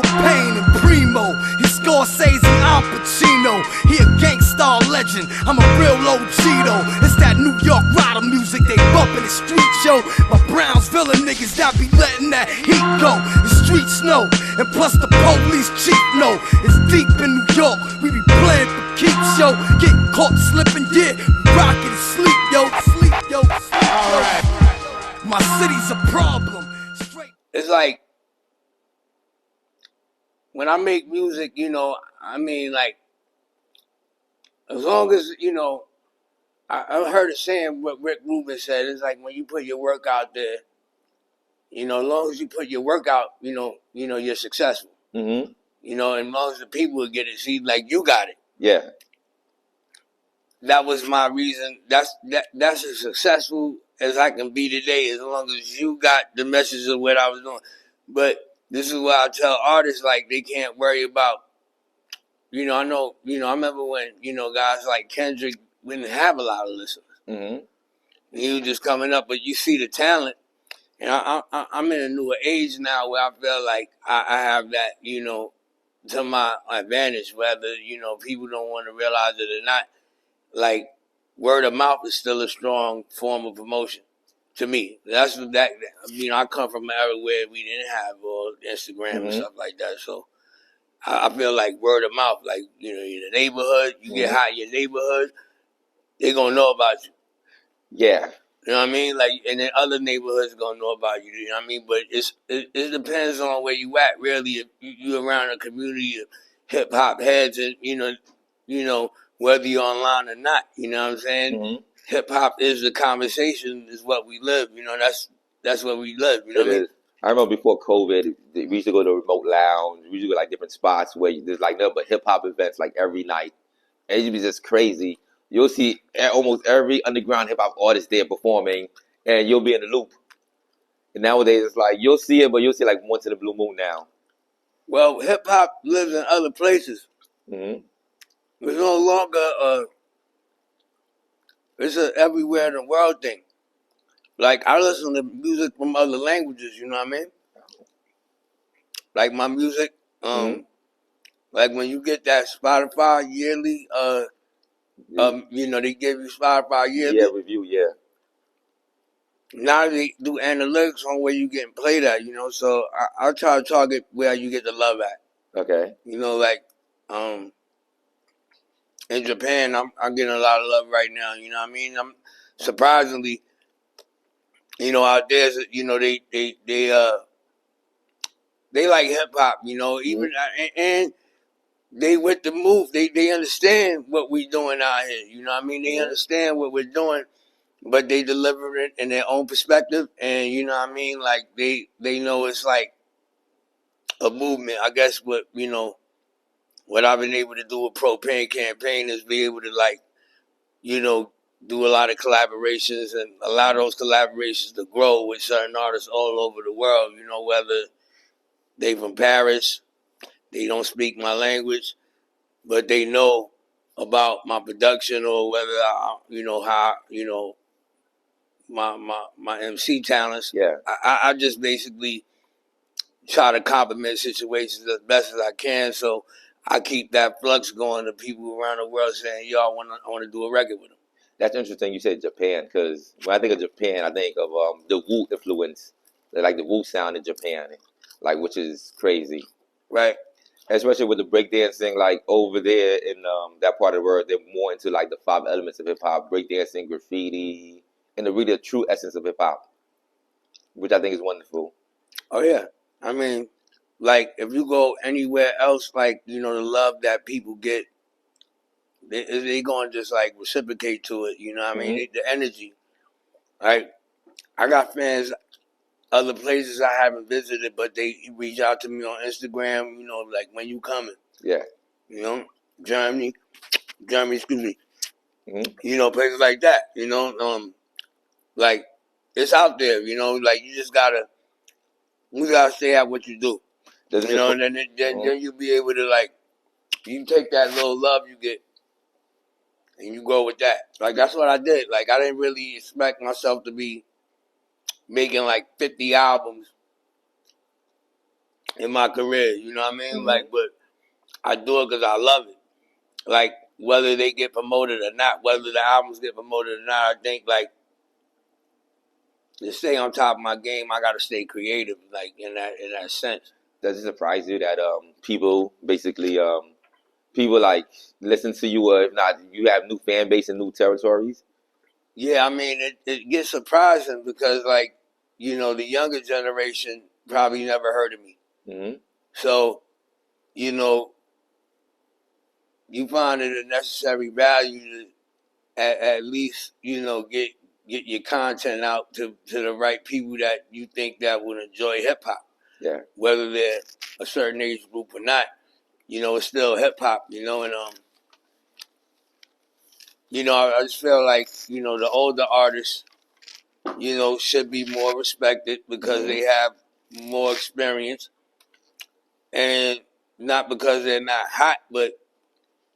propane and primo. He's Scorsese, I'm Pacino. He a gangsta legend, I'm a real OG though. It's that New York rider music they bump in the street show. My Brownsville niggas that be letting that heat go. The streets know, and plus the police chief know. It's deep in New York, we be playing for keeps, yo. Get caught slipping, yeah, rockin' sleep, yo. Sleep, yo, sleep, yo. Alright. My city's a problem. Straight. It's like, when I make music, you know, I mean, like, as long as, you know, I heard it saying what Rick Rubin said. It's like when you put your work out there, you know, as long as you put your work out, you know, you're successful. Mm-hmm. You know, and as long as the people will get it, see, like, you got it. Yeah. That was my reason. That's as successful as I can be today, as long as you got the message of what I was doing. But this is what I tell artists, like, they can't worry about, you know, I remember when, you know, guys like Kendrick didn't have a lot of listeners. Mm-hmm. He was just coming up, but you see the talent. And I'm in a newer age now where I feel like I have that, you know, to my advantage, whether, you know, people don't want to realize it or not. Like, word of mouth is still a strong form of promotion to me. That's that. You know, I come from an era where we didn't have Instagram and stuff like that. So I feel like word of mouth, like, you know, in the neighborhood, you get hot in your neighborhood, they gonna know about you. Yeah. You know what I mean? Like, and then other neighborhoods gonna know about you. You know what I mean? But it depends on where you at, really. If you around a community of hip hop heads, and you know whether you're online or not. You know what I'm saying? Mm-hmm. Hip hop is the conversation, is what we live. You know, that's what we live. You know what I mean? I remember before COVID, we used to go to a remote lounge. We used to go like different spots where there's like nothing but hip hop events like every night. And it used to be just crazy. You'll see almost every underground hip hop artist there performing, and you'll be in the loop. And nowadays, it's like you'll see it, but you'll see like once in a blue moon now. Well, hip hop lives in other places. Mm-hmm. It's no longer it's an everywhere in the world thing. Like, I listen to music from other languages. You know what I mean? Like my music, like when you get that Spotify yearly, you know, they give you Spotify yearly. Yeah, review, yeah. Now they do analytics on where you getting played at, you know, so I try to target where you get the love at. Okay. You know, like, in Japan, I'm getting a lot of love right now, you know what I mean? I'm surprisingly, you know, out there, you know, they like hip hop, you know, even, and they with the move, they understand what we doing out here, you know what I mean? They understand what we're doing. But they deliver it in their own perspective, and you know what I mean? Like, they know it's like a movement. I guess what I've been able to do with Propane Campaign is be able to, like, you know, do a lot of collaborations and allow those collaborations to grow with certain artists all over the world, you know, whether they from Paris, they don't speak my language, but they know about my production, or whether my MC talents. Yeah. I just basically try to compliment situations as best as I can, so I keep that flux going to people around the world saying, yo, I want to do a record with them. That's interesting you said Japan, because when I think of Japan, I think of the Wu influence, like the Wu sound in Japan, like, which is crazy. Right. Especially with the breakdancing, like over there in that part of the world, they're more into like the 5 elements of hip hop: breakdancing, graffiti, and the really true essence of hip hop, which I think is wonderful. Oh yeah, I mean, like, if you go anywhere else, like, you know, the love that people get, they gonna just like reciprocate to it. You know what I mean? The energy. Right. I got fans other places I haven't visited, but they reach out to me on Instagram. You know, like, when you coming? Yeah. You know, Germany, excuse me. You know, places like that. You know, like, it's out there. You know, like, you gotta stay at what you do. You know, and then you'll be able to, like, you take that little love you get and you go with that. Like, that's what I did. Like, I didn't really expect myself to be making like 50 albums in my career. You know what I mean? Mm-hmm. Like, but I do it because I love it. Like, whether they get promoted or not, whether the albums get promoted or not, I think, like, to stay on top of my game, I gotta stay creative, like, in that sense. Does it surprise you that people basically people like listen to you, or if not, you have new fan base and new territories? Yeah, I mean, it gets surprising because, like, you know, the younger generation probably never heard of me. Mm-hmm. So, you know, you find it a necessary value to at least, you know, get your content out to the right people that you think that would enjoy hip hop. Yeah. Whether they're a certain age group or not, you know, it's still hip hop, you know, and you know, I just feel like, you know, the older artists, you know, should be more respected because Mm-hmm. they have more experience, and not because they're not hot, but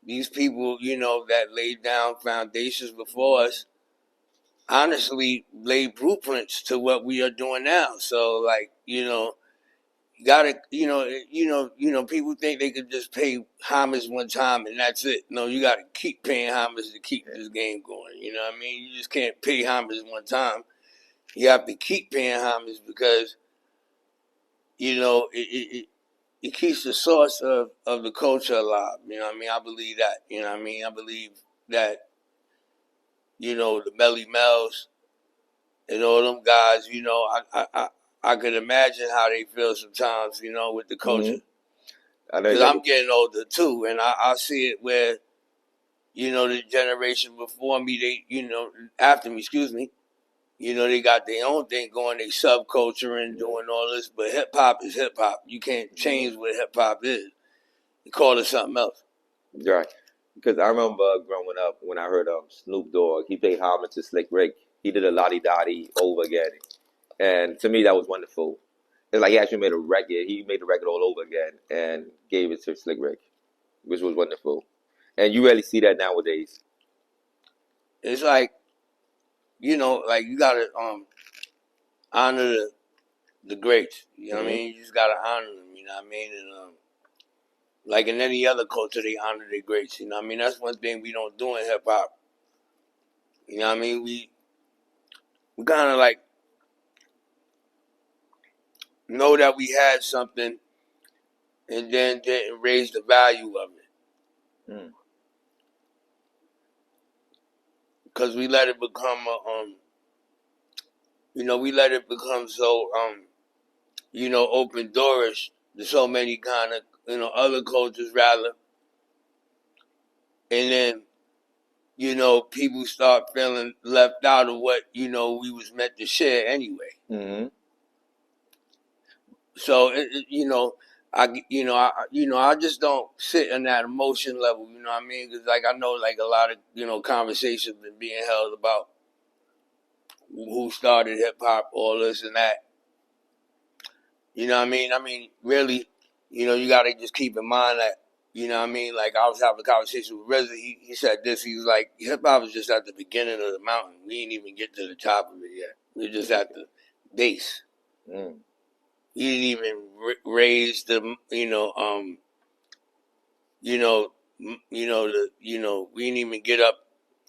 these people, you know, that laid down foundations before us, honestly laid blueprints to what we are doing now. So, like, you know, you gotta, people think they could just pay homage one time and that's it. No, you gotta keep paying homage to keep this game going. You know what I mean? You just can't pay homage one time. You have to keep paying homage because, you know, it keeps the source of the culture alive. You know what I mean? I believe that. You know what I mean? I believe that, you know, the Melly Mel's and all them guys, you know, I could imagine how they feel sometimes, you know, with the culture. Mm-hmm. I know Because I'm getting older too, and I see it where, you know, the generation before me, after me, excuse me, you know, they got their own thing going, they subculture and doing all this, but hip hop is hip hop. You can't change what hip hop is. You call it something else. Right. Because I remember growing up when I heard Snoop Dogg, he paid homage to Slick Rick. He did a Lottie Dottie over again. And to me, that was wonderful. It's like he actually made a record. He made the record all over again and gave it to Slick Rick, which was wonderful. And you rarely see that nowadays. It's like, you know, like you gotta honor the greats. You know what I mean? You just gotta honor them. You know what I mean? And like in any other culture, they honor their greats. You know what I mean? That's one thing we don't do in hip hop. You know what I mean? We kind of like know that we had something and then didn't raise the value of it because we let it become we let it become so open doorish to so many kind of other cultures rather, and then people start feeling left out of what we was meant to share anyway. Mm-hmm. So I just don't sit in that emotion level. You know what I mean? Because like I know like a lot of conversations been being held about who started hip hop, all this and that. You know what I mean? I mean, really, you got to just keep in mind that, you know what I mean? Like, I was having a conversation with Reza. He said this. He was like, hip hop is just at the beginning of the mountain. We ain't even get to the top of it yet. We're just at the base. Mm. We didn't even raise the, we didn't even get up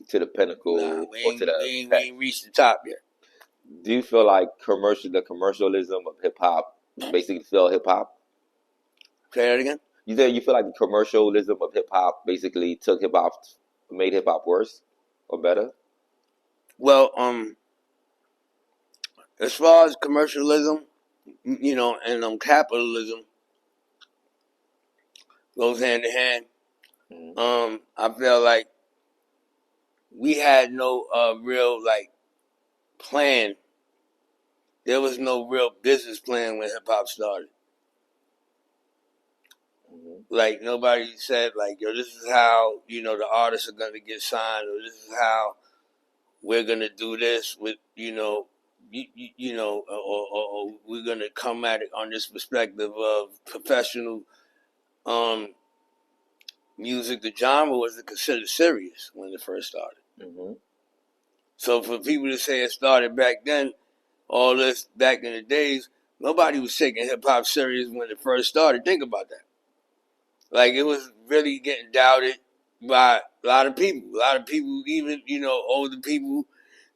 to the pinnacle. Nah, we or to the ain't reached the top yet. Do you feel like the commercialism of hip hop basically fell hip hop? Say that again? You feel like the commercialism of hip hop basically took hip hop, made hip hop worse or better? Well, as far as commercialism, and capitalism goes hand in hand. Mm-hmm. I feel like we had no real like plan. There was no real business plan when hip hop started. Mm-hmm. Like nobody said like, yo, this is how the artists are gonna get signed, or this is how we're gonna do this with or we're gonna come at it on this perspective of professional music. The genre wasn't considered serious when it first started. Mm-hmm. So for people to say it started back then, all this back in the days, nobody was taking hip hop serious when it first started. Think about that. Like, it was really getting doubted by a lot of people. A lot of people, even, older people,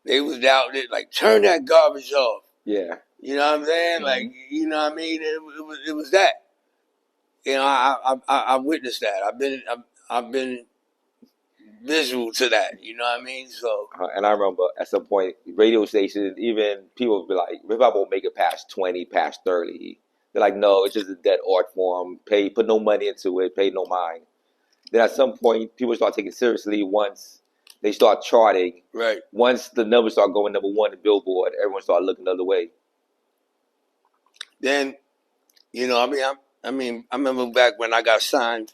they was doubting it. Like, turn that garbage off. Yeah. You know what I'm saying? Mm-hmm. Like, you know what I mean? It was that. I witnessed that. I've been visual to that. You know what I mean? So. And I remember at some point, radio stations, even people would be like, hip hop won't make it past 20, past 30. They're like, no, it's just a dead art form. Put no money into it, pay no mind. Then at some point, people start taking it seriously once they start charting. Right. Once the numbers start going #1 in Billboard, everyone start looking the other way. Then, I remember back when I got signed.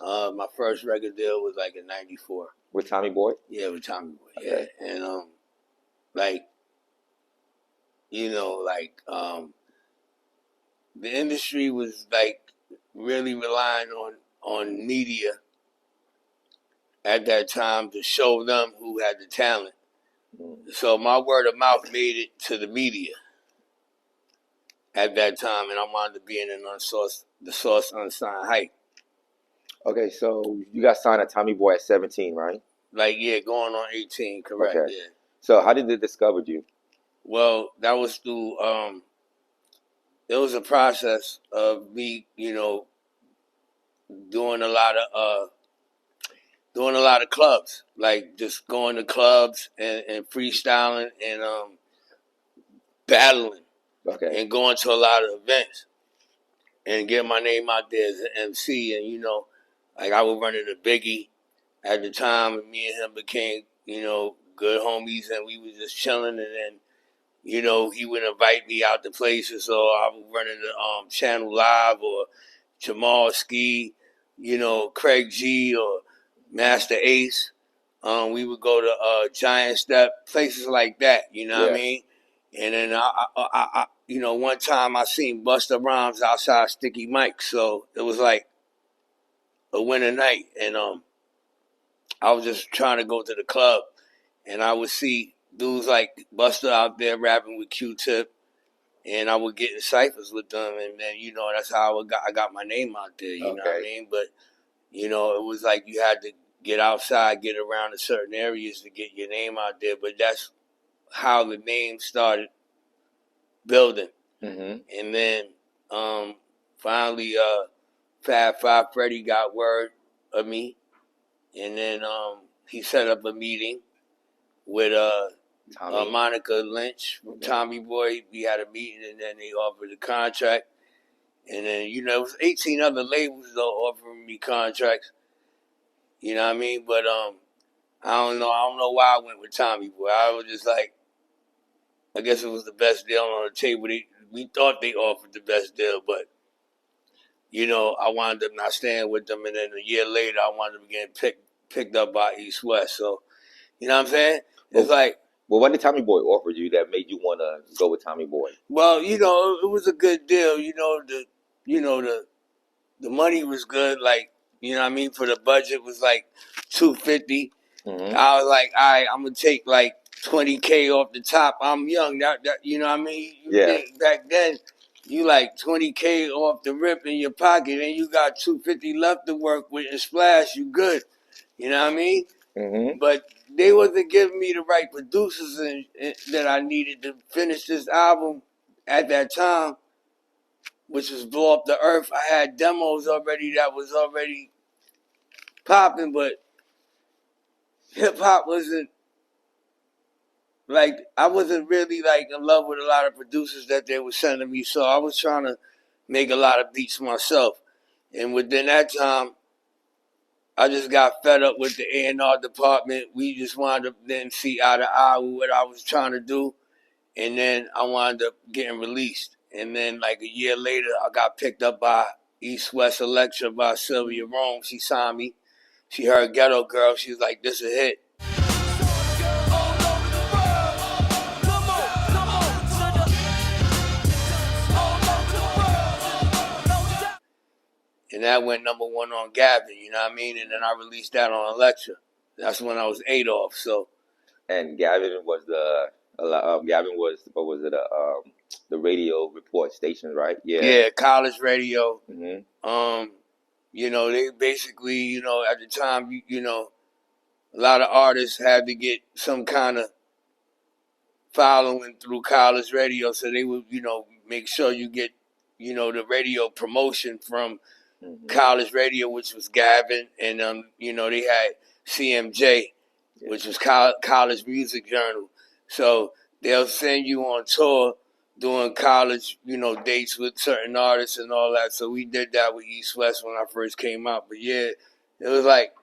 My first record deal was like in '94 with Tommy Boy. Yeah, with Tommy Boy. Okay. Yeah, and the industry was like really relying on media at that time to show them who had the talent. Mm. So my word of mouth made it to the media at that time, and I wanted to be in the Source Unsigned Hype. Okay, so you got signed at Tommy Boy at 17, right? Like, yeah, going on 18, correct, okay. Yeah. So how did they discover you? Well, that was through, it was a process of me, doing a lot of clubs, like just going to clubs and freestyling and battling, okay, and going to a lot of events and getting my name out there as an MC. And like I would run into Biggie at the time, and me and him became good homies, and we was just chilling. And then he would invite me out to places, so I would run into Channel Live or Jamal Ski, Craig G or Master Ace. We would go to Giant Step, places like that. You know what I mean? And then I one time I seen Busta Rhymes outside Sticky Mike, so it was like a winter night, and I was just trying to go to the club, and I would see dudes like Busta out there rapping with Q-Tip, and I would get in ciphers with them, and then that's how I got my name out there. You know what I mean? But it was like you had to get outside, get around to certain areas to get your name out there. But that's how the name started building. Mm-hmm. And then finally, Fab Five Freddy got word of me, and then he set up a meeting with Monica Lynch from Tommy Boy. We had a meeting, and then they offered a contract. And then, it was 18 other labels though offering me contracts. You know what I mean? But I don't know why I went with Tommy Boy. I was just like, I guess it was the best deal on the table. We thought they offered the best deal, but I wound up not staying with them, and then a year later I wound up getting picked up by East West. So, you know what I'm saying? It's well, what did Tommy Boy offer you that made you want to go with Tommy Boy? Well, it was a good deal. The money was good. Like, you know what I mean? For the budget was like $250. Mm-hmm. I was like, all right, I'm gonna take like $20K off the top. I'm young. That you know what I mean? Back then, you like $20K off the rip in your pocket, and you got $250 left to work with and splash. You good? You know what I mean? Mm-hmm. But they wasn't giving me the right producers and that I needed to finish this album at that time, which was Blow Up the Earth. I had demos already that was already popping, but hip hop wasn't like, I wasn't really like in love with a lot of producers that they were sending me. So I was trying to make a lot of beats myself. And within that time, I just got fed up with the A&R department. We just wound up didn't see eye to eye with what I was trying to do. And then I wound up getting released. And then like a year later, I got picked up by East West Electra by Sylvia Rome. She signed me. She heard Ghetto Girl. She was like, this is a hit. And that went #1 on Gavin, you know what I mean? And then I released that on Electra. That's when I was Adolf, so. And Gavin was what was it? radio report stations, right? Yeah, college radio. Mm-hmm. You know, they basically, you know, at the time, you know, a lot of artists had to get some kind of following through college radio, so they would, you know, make sure you get, you know, the radio promotion from college radio, which was Gavin, and you know, they had CMJ, which was college music journal. So they'll send you on tour doing college, you know, dates with certain artists and all that. So we did that with East West when I first came out. But yeah, it was like,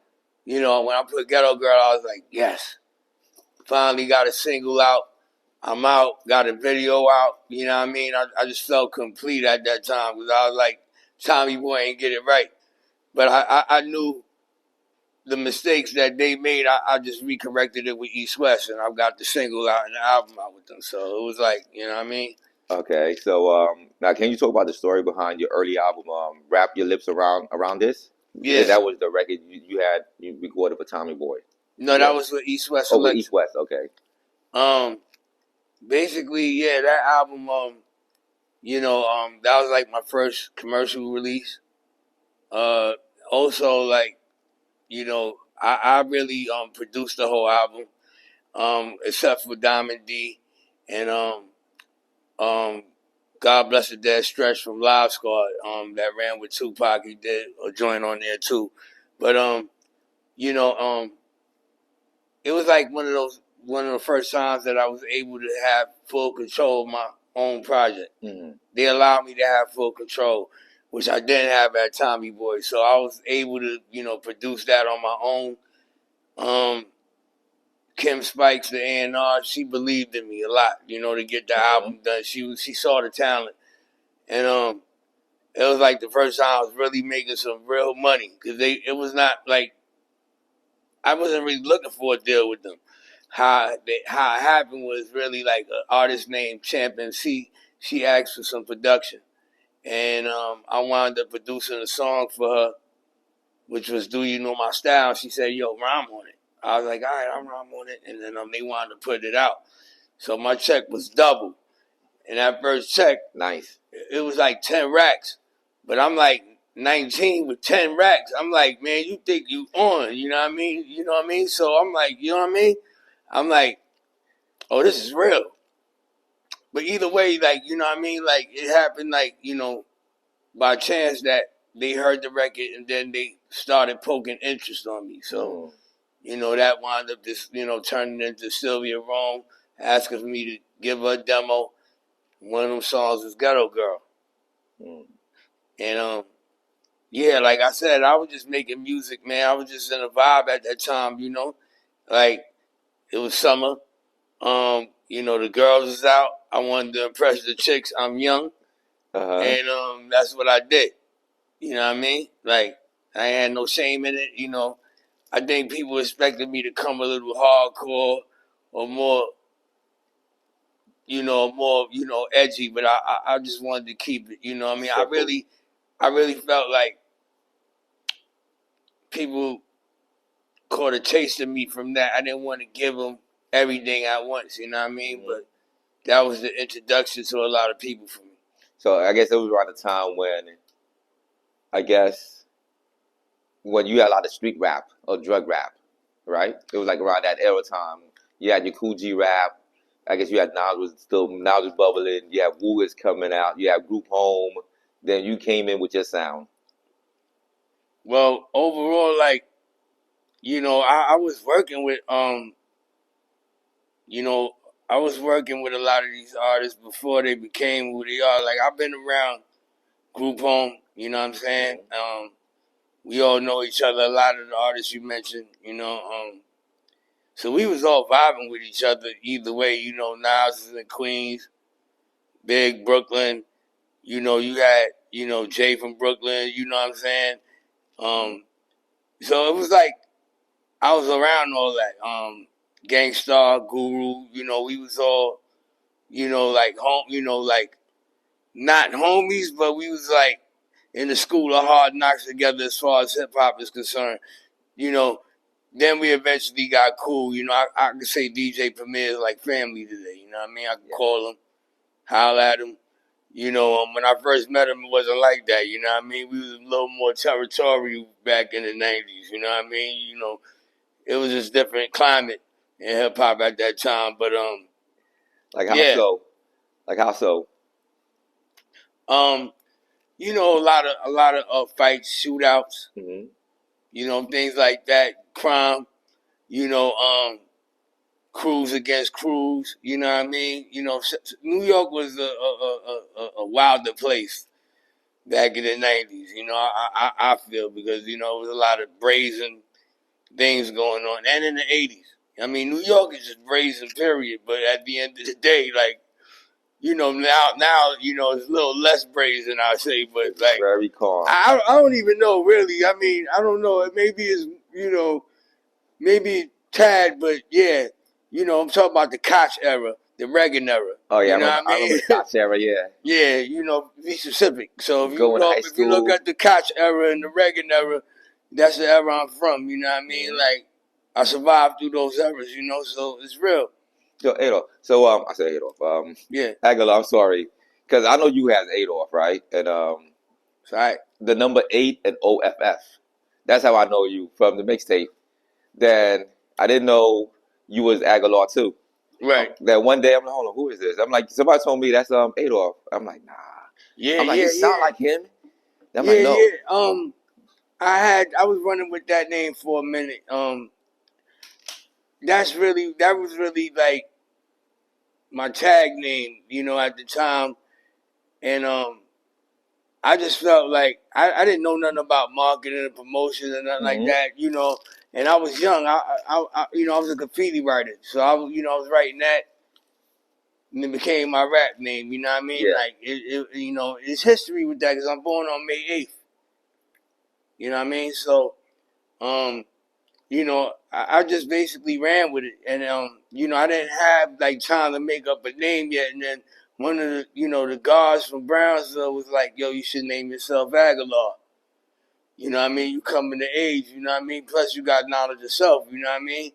you know, when I put Ghetto Girl, I was like, yes, finally got a single out. I'm out, got a video out. You know what I mean? I just felt complete at that time because I was like, Tommy Boy ain't get it right. But I knew the mistakes that they made. I just recorrected it with East West, and I've got the single out and the album out with them. So it was like, you know what I mean? Okay, so now can you talk about the story behind your early album, "Wrap Your Lips Around This"? Yeah, that was the record you recorded for Tommy Boy. No, that was with East West. Oh, with East West. Okay. Basically, yeah, that album. You know, that was like my first commercial release. Also, like, you know, I really produced the whole album, except for Diamond D and God Bless the Dead Stretch from Live Squad, that ran with Tupac. He did a joint on there too. But you know, it was like one of the first times that I was able to have full control of my own project. Mm-hmm. They allowed me to have full control, which I didn't have at Tommy Boy. So I was able to, you know, produce that on my own. Kim Spikes, the A&R, she believed in me a lot, you know, to get the album done. She saw the talent. And it was like the first time I was really making some real money. Because it was not like, I wasn't really looking for a deal with them. How it happened was really like an artist named Champion C. She asked for some production. And I wound up producing a song for her, which was Do You Know My Style? She said, yo, rhyme on it. I was like, all right, I'll rhyme on it. And then they wanted to put it out. So my check was double. And that first check, nice. It was like 10 racks. But I'm like 19 with 10 racks. I'm like, man, you think you on, you know what I mean? You know what I mean? So I'm like, you know what I mean? I'm like, oh, this is real. But either way, like, you know what I mean? Like, it happened, like, you know, by chance that they heard the record and then they started poking interest on me. So, you know, that wound up just, you know, turning into Sylvia Rome, asking for me to give her a demo. One of them songs was Ghetto Girl. And, yeah, like I said, I was just making music, man. I was just in a vibe at that time, you know. Like, it was summer. You know, the girls was out. I wanted to impress the chicks. I'm young. And that's what I did. You know what I mean? Like, I had no shame in it, you know. I think people expected me to come a little hardcore or more, edgy, but I just wanted to keep it, you know what I mean? I really felt like people caught a taste of me from that. I didn't want to give them everything at once, you know what I mean? But that was the introduction to a lot of people for me. So I guess it was around the time when you had a lot of street rap or drug rap, right? It was like around that era time. You had your Cool G rap. I guess you had Nas was bubbling. You had Wu is coming out. You had Group Home. Then you came in with your sound. Well, overall, like, you know, I was working with I was working with a lot of these artists before they became who they are. Like, I've been around Group Home, you know what I'm saying? We all know each other, a lot of the artists you mentioned, you know. So we was all vibing with each other either way. You know, Nas is in Queens, Big, Brooklyn. You know, you had, you know, Jay from Brooklyn, you know what I'm saying? So it was like, I was around all that. Gangstar, Guru, you know, we was all, you know, like home, you know, like not homies, but we was like in the school of hard knocks together as far as hip hop is concerned. You know, then we eventually got cool. You know, I could say DJ Premier is like family today. You know what I mean? I can call him. holler at him. You know, when I first met him, it wasn't like that. You know what I mean? We was a little more territorial back in the 90s. You know what I mean? You know, it was just different climate in hip hop at that time. But Like how yeah. so? Like how so? You know, a lot of fights, shootouts. Mm-hmm. You know, things like that, crime. You know, crews against crews. You know what I mean? You know, New York was a wilder place back in the 90s. You know, I feel, because, you know, there was a lot of brazen things going on. And in the 80s. I mean, New York is just brazen, period. But at the end of the day, like, you know, now, you know, it's a little less brazen, I say, but It's like, very calm. I don't even know, really. I mean, I don't know. It maybe is, you know, maybe tad, but yeah, you know, I'm talking about the Koch era, the Reagan era. Oh yeah, you know what I mean? I remember the Koch era. Yeah. Yeah, you know, be specific. So Going to high if you look school. at the Koch era and the Reagan era, that's the era I'm from. You know what I mean? Mm-hmm. Like, I survived through those eras. You know, so it's real. So Adolf. So I said Adolf. Yeah, Agallah, I'm sorry, because I know you has Adolf, right? And it's all right. the number 8 and OFF. That's how I know you from the mixtape. Then I didn't know you was Agallah too. Right. That one day I'm like, hold on, who is this? I'm like, somebody told me that's Adolf. I'm like, nah. Yeah, I'm like, he sound like him. I'm yeah, like, no. yeah. I was running with that name for a minute. That was really like my tag name, you know, at the time. And I just felt like I didn't know nothing about marketing and promotion and nothing like Mm-hmm. that, you know. And I was young. I you know, I was a graffiti writer, so I was writing that, and it became my rap name. You know what I mean? Yeah. Like you know, it's history with that, because I'm born on May 8th. You know what I mean? So you know, I just basically ran with it, and you know, I didn't have like time to make up a name yet, and then one of the guards from Brownsville was like, "Yo, you should name yourself Agallah." You know what I mean? You coming to age, you know what I mean? Plus you got knowledge of self, you know what I mean?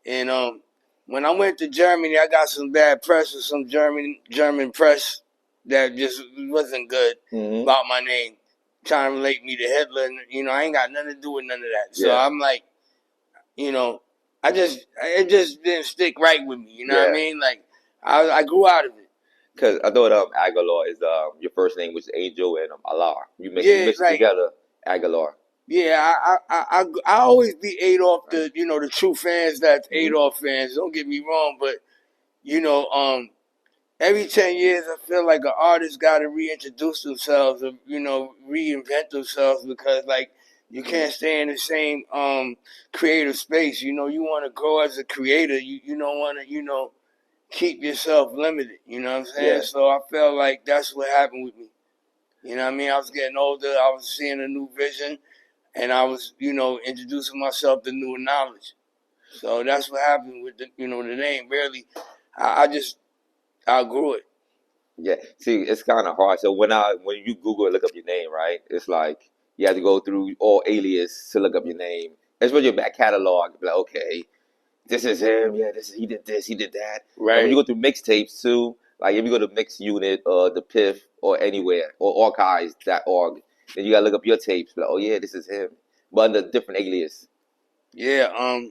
And when I went to Germany, I got some bad press with some German press that just wasn't good about my name, trying to relate me to Hitler, and you know, I ain't got nothing to do with none of that. So I'm like, you know, it just didn't stick right with me. You know what I mean? Like, I grew out of it. Because I thought Agallah is your first name, which is Angel, and Allah. You mix it together, Agallah. Yeah, I always be Adolf, the true fans that's Adolf fans. Don't get me wrong, but you know, every 10 years I feel like an artist got to reintroduce themselves, or you know, reinvent themselves, because like, you can't stay in the same creative space. You know, you want to grow as a creator. You don't want to, keep yourself limited. You know what I'm saying? Yeah. So I felt like that's what happened with me. You know what I mean? I was getting older. I was seeing a new vision, and I was, introducing myself to new knowledge. So that's what happened with the name. Really, I just outgrew it. Yeah. See, it's kind of hard. So when you Google and look up your name, right? It's like you have to go through all alias to look up your name. Especially your back catalog. Like, okay, this is him. Yeah, he did this, he did that. Right. And when you go through mixtapes too, like if you go to Mix Unit or the PIF or anywhere or archives.org, then you gotta look up your tapes. Like, oh yeah, this is him, but under different alias. Yeah.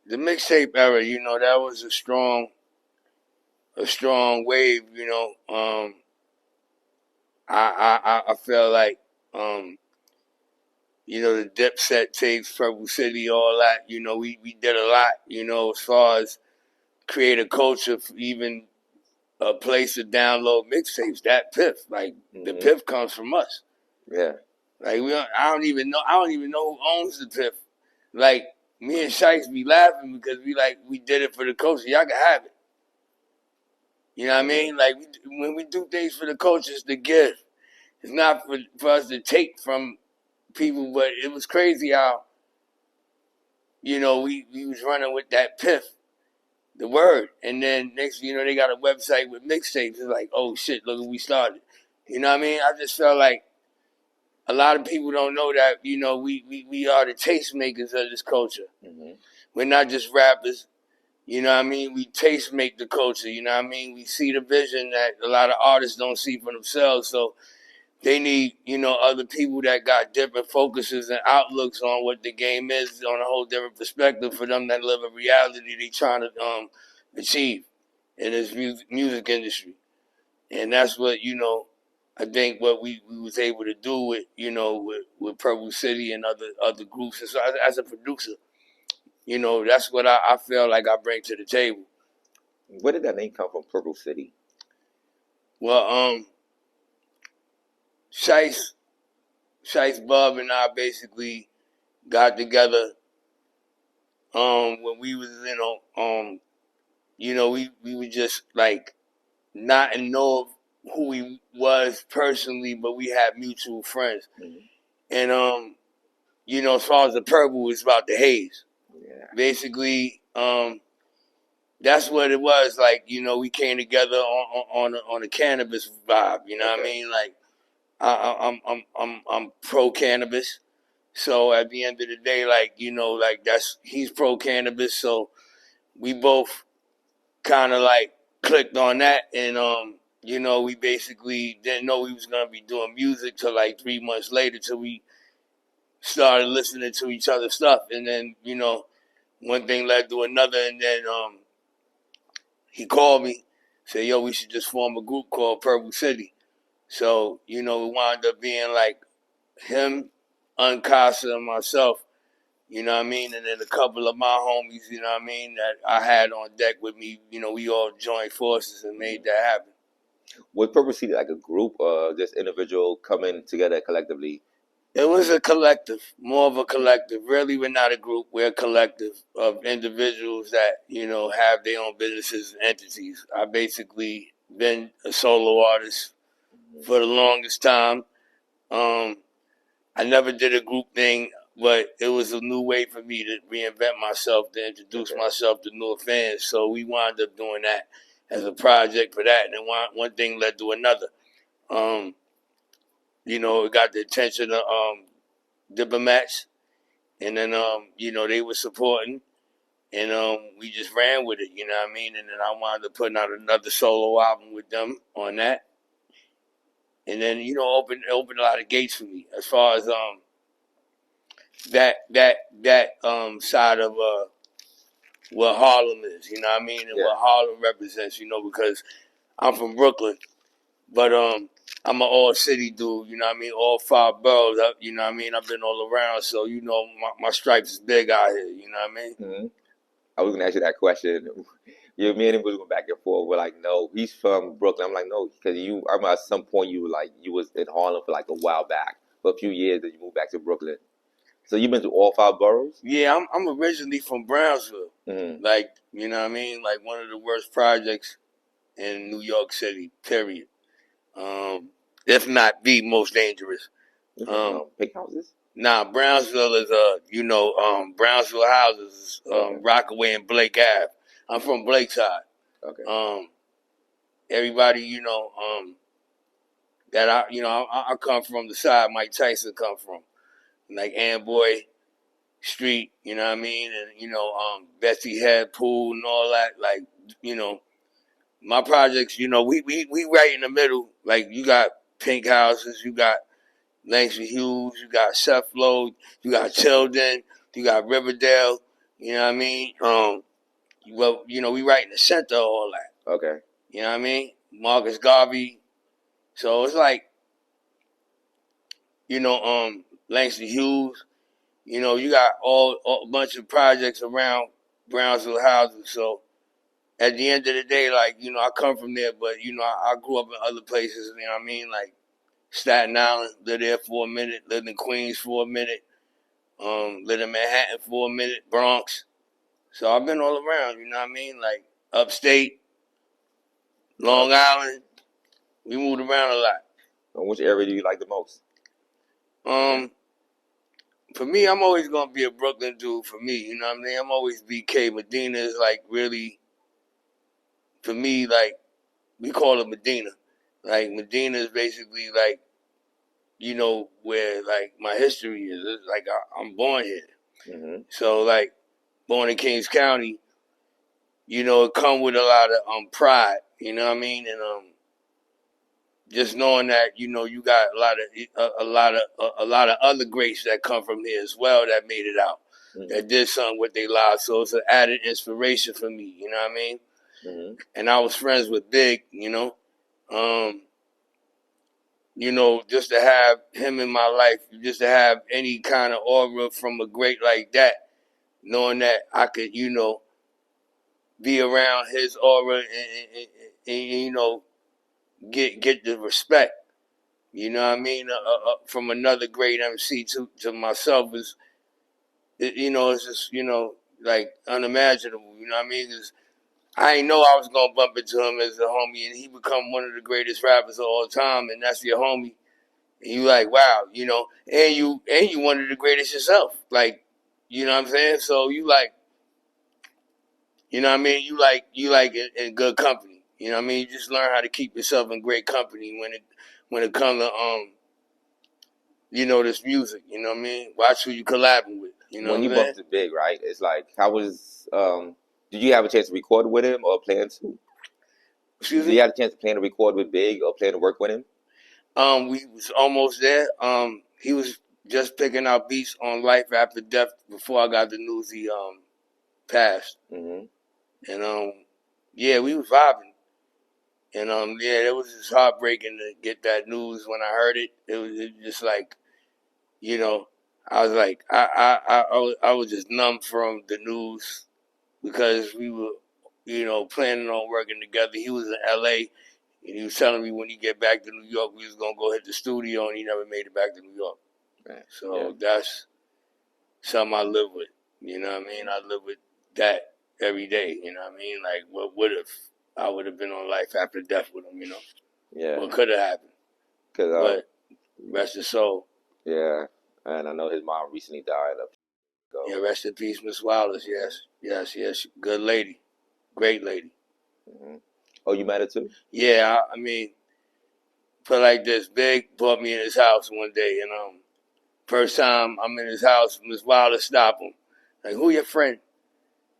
The mixtape era, that was a strong wave. I feel like the Dipset tapes, Purple City, all that. We did a lot. As far as create a culture, for even a place to download mixtapes. That PIF, like the PIF comes from us. Yeah. Like I don't even know who owns the PIF. Like me and Shikes be laughing because we did it for the culture. Y'all can have it. You know what I mean? Like when we do things for the culture, it's the gift. It's not for us to take from people. But it was crazy how we was running with that PIF, the word, and then next they got a website with mixtapes. It's like, oh shit, look what we started. You know what I mean? I just felt like a lot of people don't know that we are the tastemakers of this culture. We're not just rappers. You know what I mean? We taste make the culture, you know what I mean? We see the vision that a lot of artists don't see for themselves, so they need, you know, other people that got different focuses and outlooks on what the game is on a whole different perspective for them that live a reality they trying to achieve in this music industry. And that's what, you know, I think what we was able to do with, you know, with Purple City and other groups. And so as a producer, you know, that's what I feel like I bring to the table. Where did that name come from, Purple City? Well, Shice Bub and I basically got together when we was, you know, we were just like not in know of who he was personally, but we had mutual friends. Mm-hmm. And you know, as far as the purple, it's about the haze. Yeah. Basically, that's what it was. Like, you know, we came together on a cannabis vibe. You know what I mean? Like, I'm pro cannabis. So at the end of the day, like, you know, like he's pro cannabis. So we both kind of like clicked on that, and you know, we basically didn't know we was gonna be doing music till like 3 months later, till we started listening to each other's stuff, and then, you know, one thing led to another, and then he called me, said, "Yo, we should just form a group called Purple City." So, you know, it wound up being like him, Uncasa, and myself. You know what I mean? And then a couple of my homies, you know what I mean, that I had on deck with me. You know, we all joined forces and made that happen. Was Purple City like a group or just individual coming together collectively? It was a collective, more of a collective. Really, we're not a group. We're a collective of individuals that, you know, have their own businesses and entities. I basically been a solo artist for the longest time. I never did a group thing, but it was a new way for me to reinvent myself, to introduce myself to newer fans. So we wound up doing that as a project for that. And then one thing led to another. You know, it got the attention of Diplomats, and then you know, they were supporting, and we just ran with it, you know what I mean? And then I wound up putting out another solo album with them on that, and then, you know, opened a lot of gates for me as far as that side of what Harlem is, you know what I mean, and what Harlem represents, you know, because I'm from Brooklyn. But I'm an all city dude, you know what I mean? All 5 boroughs, you know what I mean? I've been all around, so, you know, my stripes is big out here, you know what I mean? Mm-hmm. I was going to ask you that question. Me and him was going back and forth. We're like, no, he's from Brooklyn. I'm like, no, because I remember at some point you were like, you was in Harlem for like a while back, for a few years, then you moved back to Brooklyn. So you've been to all 5 boroughs? Yeah, I'm originally from Brownsville. Mm-hmm. Like, you know what I mean? Like one of the worst projects in New York City, period. If not the most dangerous. Big houses? Nah, Brownsville is Brownsville houses, Rockaway and Blake Ave. I'm from Blake side. Okay. Everybody, you know, that I come from the side Mike Tyson come from, like Amboy Street, you know what I mean, and you know, Betsy Head Pool and all that. Like, you know, my projects, you know, we right in the middle. Like, you got Pink Houses, you got Langston Hughes, you got Seth Lowe, you got Tilden, you got Riverdale, you know what I mean? Well, you know, we right in the center of all that. Okay. You know what I mean? Marcus Garvey. So it's like, you know, Langston Hughes, you know, you got all a bunch of projects around Brownsville houses. So at the end of the day, like, you know, I come from there, but, you know, I grew up in other places, you know what I mean? Like Staten Island, lived there for a minute, lived in Queens for a minute, lived in Manhattan for a minute, Bronx. So I've been all around, you know what I mean? Like upstate, Long Island. We moved around a lot. Which area do you like the most? For me, I'm always gonna be a Brooklyn dude. For me, you know what I mean. I'm always BK. Medina is like really, for me, like we call it Medina. Like Medina is basically like, you know, where like my history is. It's like I'm born here. Mm-hmm. So like born in Kings County, you know, it come with a lot of pride, you know what I mean? And just knowing that, you know, you got a lot of other greats that come from here as well that made it out, that did something with their lives. So it's an added inspiration for me, you know what I mean? And I was friends with Big, you know. You know, just to have him in my life, just to have any kind of aura from a great like that, knowing that I could, you know, be around his aura and you know, get the respect. You know what I mean? From another great MC to myself is, you know, it's just, you know, like unimaginable. You know what I mean? I ain't know I was gonna bump into him as a homie, and he become one of the greatest rappers of all time, and that's your homie. And you like, wow, you know, and you one of the greatest yourself. Like, you know what I'm saying? So you like, you know what I mean? You like in good company. You know what I mean? You just learn how to keep yourself in great company when it comes to you know, this music. You know what I mean? Watch who you collabing with. You know when you what I'm saying? bumped it Big, right? It's like, how was did you have a chance to record with him or plan to? Excuse Did me? you have a chance to plan to record with Big or plan to work with him? We was almost there. He was just picking out beats on Life After Death before I got the news he passed. And yeah, we was vibing. And yeah, it was just heartbreaking to get that news when I heard it. It was just like, you know, I was like, I was just numb from the news because we were, you know, planning on working together. He was in LA. And he was telling me when he get back to New York, we was going to go hit the studio, and he never made it back to New York. Right. So that's something I live with. You know what I mean? I live with that every day. You know what I mean? Like, what would have? I would have been on Life After Death with him, you know? Yeah. What could have happened? But rest his soul. Yeah. And I know his mom recently died. Yeah, rest in peace, Miss Wallace. Yes. Good lady. Great lady. Oh, you met her too? Yeah, I mean, put like this, Big brought me in his house one day, and first time I'm in his house, Miss Wallace stopped him. Like, who your friend?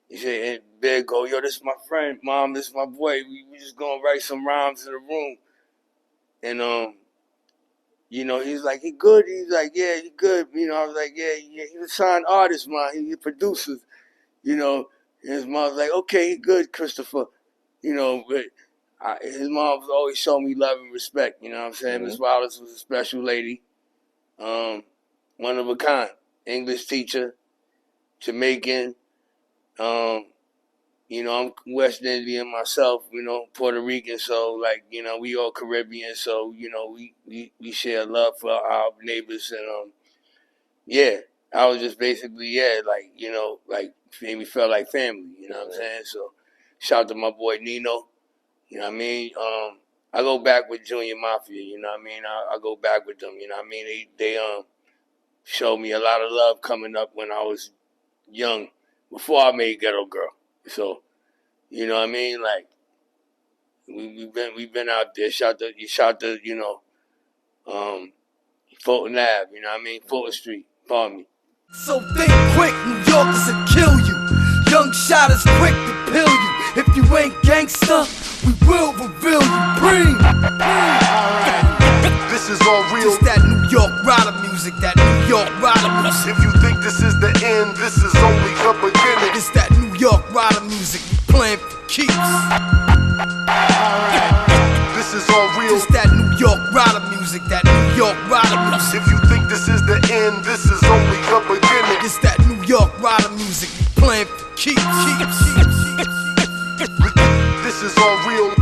He said, and Big go, yo, this is my friend, Mom, this is my boy. We just gonna write some rhymes in the room. And you know, he's like, he good? He's like, yeah, he good. You know, I was like, yeah, he's a signed artist, man. He's a producer. You know, and his mom was like, okay, he good, Christopher. You know, but his mom was always showing me love and respect. You know what I'm saying? Miss Wallace was a special lady. One of a kind. English teacher, Jamaican. You know, I'm West Indian myself, you know, Puerto Rican, so like, you know, we all Caribbean, so, you know, we share love for our neighbors, and yeah, I was just basically, like, you know, like made me feel like family, you know what I'm saying? So shout out to my boy Nino, you know what I mean? I go back with Junior Mafia, you know what I mean? I go back with them, you know what I mean? They showed me a lot of love coming up when I was young, before I made Ghetto Girl. So, you know what I mean? Like, we've been out there, shot the you know, Fulton Ave, you know what I mean? Fulton Street, pardon me. So think quick, New Yorkers will kill you. Young shotters quick to pill you. If you ain't gangster, we will reveal you. Breathe. This is all real. Just that New York rider music, that New York rider music. If you think this is the end, this is only the beginning. It's that New York rider music, we playing for keeps. This is all real. Just that New York rider music, that New York rider music. If you think this is the end, this is only the beginning. It's that New York rider music, we playing for keeps. This is all real.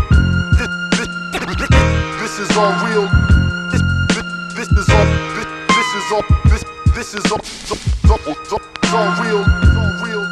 This is all real. This is all real. It's all real.